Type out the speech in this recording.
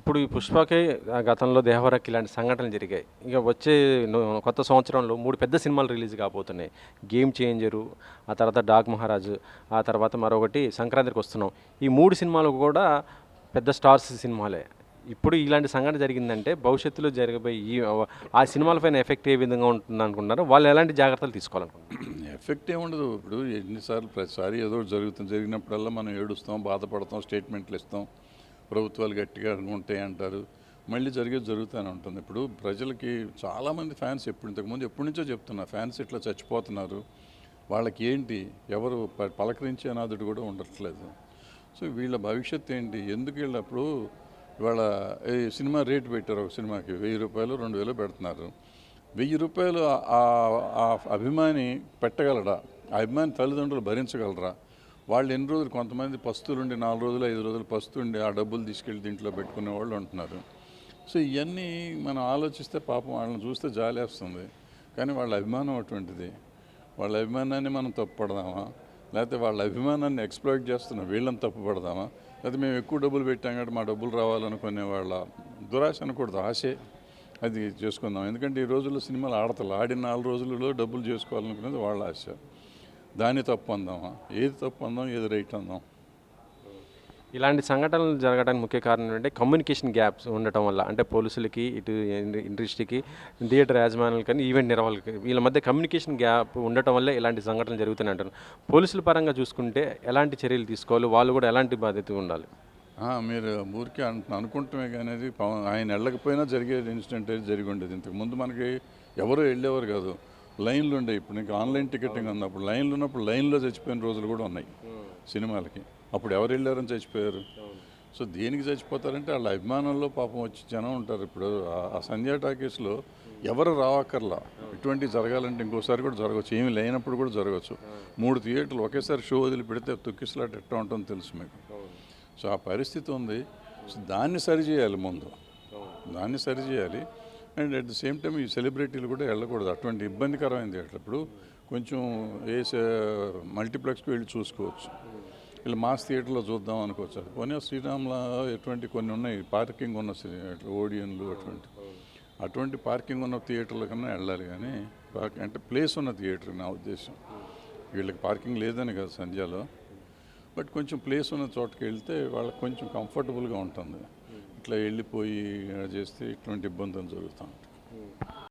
ఇప్పుడు ఈ 'పుష్ప'కి గతంలో 'దేవరకి' ఇలాంటి సంఘటనలు జరిగాయి. ఇక వచ్చే కొత్త సంవత్సరంలో 3 పెద్ద సినిమాలు రిలీజ్ కాబోతున్నాయి. 'గేమ్ చేంజరు', ఆ తర్వాత 'డాగ్ మహారాజు', ఆ తర్వాత మరొకటి సంక్రాంతికి వస్తున్నాం. ఈ 3 సినిమాలు కూడా పెద్ద స్టార్స్ సినిమాలే. ఇప్పుడు ఇలాంటి సంఘటన జరిగిందంటే భవిష్యత్తులో జరగబోయే ఆ సినిమాల పైన ఎఫెక్ట్ ఏ విధంగా ఉంటుందనుకుంటున్నారు? వాళ్ళు ఎలాంటి జాగ్రత్తలు తీసుకోవాలనుకుంటున్నారు? ఎఫెక్ట్ ఏముండదు. ఇప్పుడు ఎన్నిసార్లు ప్రతిసారి ఏదో ఒకటి జరిగినప్పుడల్లా మనం ఏడుస్తాం, బాధపడతాం, స్టేట్మెంట్లు ఇస్తాం, ప్రభుత్వాలు గట్టిగా ఉంటాయి అంటారు. మళ్ళీ జరిగేది జరుగుతూనే ఉంటుంది. ఇప్పుడు ప్రజలకి చాలామంది ఫ్యాన్స్ ఎప్పటి నుంచో చెప్తున్నా, ఫ్యాన్స్ ఇట్లా చచ్చిపోతున్నారు, వాళ్ళకి ఏంటి, ఎవరు పలకరించే అనాథుడు కూడా ఉండట్లేదు. సో వీళ్ళ భవిష్యత్తు ఏంటి, ఎందుకు వీళ్ళప్పుడు ఇవాళ ఈ సినిమా రేటు పెట్టారు, ఒక సినిమాకి 1000 రూపాయలు 2000 పెడుతున్నారు. 1000 రూపాయలు ఆ అభిమాని పెట్టగలడా? ఆ అభిమాని తల్లిదండ్రులు భరించగలరా? వాళ్ళు ఎన్ని రోజులు, కొంతమంది పస్తులుండి 4 రోజులు 5 రోజులు పస్తుండి ఆ డబ్బులు తీసుకెళ్ళి దీంట్లో పెట్టుకునే వాళ్ళు ఉంటున్నారు. సో ఇవన్నీ మనం ఆలోచిస్తే పాపం వాళ్ళని చూస్తే జాలేస్తుంది. కానీ వాళ్ళ అభిమానం అటువంటిది. వాళ్ళ అభిమానాన్ని మనం తప్పుపడదామా? లేకపోతే వాళ్ళ అభిమానాన్ని ఎక్స్‌ప్లాయిట్ చేస్తున్న వీళ్ళని తప్పుపడదామా? లేకపోతే మేము ఎక్కువ డబ్బులు పెట్టాం కాబట్టి మా డబ్బులు రావాలనుకునే వాళ్ళ దురాశ అనకూడదు, ఆశే అది చేసుకుందాం. ఎందుకంటే ఈ రోజుల్లో సినిమాలు ఆడిన 4 రోజులలో డబ్బులు చేసుకోవాలనుకునేది వాళ్ళ ఆశ. దాన్ని తప్పు అందామా? ఏది తప్పు అందాం, ఏది రైట్ అందాం? ఇలాంటి సంఘటనలు జరగడానికి ముఖ్య కారణం ఏంటంటే కమ్యూనికేషన్ గ్యాప్స్ ఉండటం వల్ల. అంటే పోలీసులకి, ఇటు ఇండస్ట్రీకి, థియేటర్ యాజమాన్యాలు కానీ, ఈవెంట్ నిర్వాహకులకి వీళ్ళ మధ్య కమ్యూనికేషన్ గ్యాప్ ఉండటం వల్లే ఇలాంటి సంఘటనలు జరుగుతున్నాయి అంటారు. పోలీసుల పరంగా చూసుకుంటే ఎలాంటి చర్యలు తీసుకోవాలి? వాళ్ళు కూడా ఎలాంటి బాధ్యత ఉండాలి? మీరు ఊరికే అనుకుంటమే కానీ అది ఆయన వెళ్ళకపోయినా జరిగే ఇన్సిడెంట్ అయితే జరిగి ఉండేది. ఇంతకుముందు మనకి ఎవరు వెళ్ళేవారు కాదు, లైన్లు ఉండే. ఇప్పుడు నీకు ఆన్లైన్ టికెటింగ్ ఉన్నప్పుడు లైన్లు ఉన్నప్పుడు లైన్లో చచ్చిపోయిన రోజులు కూడా ఉన్నాయి సినిమాలకి. అప్పుడు ఎవరు వెళ్ళారని చచ్చిపోయారు. సో దేనికి చచ్చిపోతారంటే వాళ్ళ అభిమానంలో పాపం వచ్చి జనం ఉంటారు. ఇప్పుడు ఆ సంధ్యా టాకీస్లో ఎవరు రావక్కర్లా. ఇటువంటి జరగాలంటే ఇంకోసారి కూడా జరగవచ్చు, ఏమి లేనప్పుడు కూడా జరగవచ్చు. 3 థియేటర్లు ఒకేసారి షో వదిలి పెడితే తొక్కిసలాట ఎట్లా ఉంటుందో తెలుసు మీకు. సో ఆ పరిస్థితి ఉంది. సో దాన్ని సరిచేయాలి, ముందు దాన్ని సరిచేయాలి. And at the same time ఈ సెలబ్రిటీలు కూడా వెళ్ళకూడదు, అటువంటి ఇబ్బందికరమైంది. అప్పుడు కొంచెం మల్టీప్లెక్స్కి వెళ్ళి చూసుకోవచ్చు, వీళ్ళు మాస్ థియేటర్లో చూద్దాం అనుకోవచ్చు. పోనీ శ్రీరామ్లో ఎటువంటి కొన్ని ఉన్నాయి పార్కింగ్ ఉన్న ఓడియన్లు, అటువంటి పార్కింగ్ ఉన్న థియేటర్ల కన్నా వెళ్ళాలి. కానీ అంటే ప్లేస్ ఉన్న థియేటర్ నా ఉద్దేశం. వీళ్ళకి పార్కింగ్ లేదని కాదు సంధ్యాలో, బట్ కొంచెం ప్లేస్ ఉన్న చోటుకి వెళ్తే వాళ్ళకి కొంచెం కంఫర్టబుల్గా ఉంటుంది. ఇట్లా వెళ్ళిపోయి చేస్తే ఇట్లాంటి ఇబ్బందులు జరుగుతూ ఉంటాయి.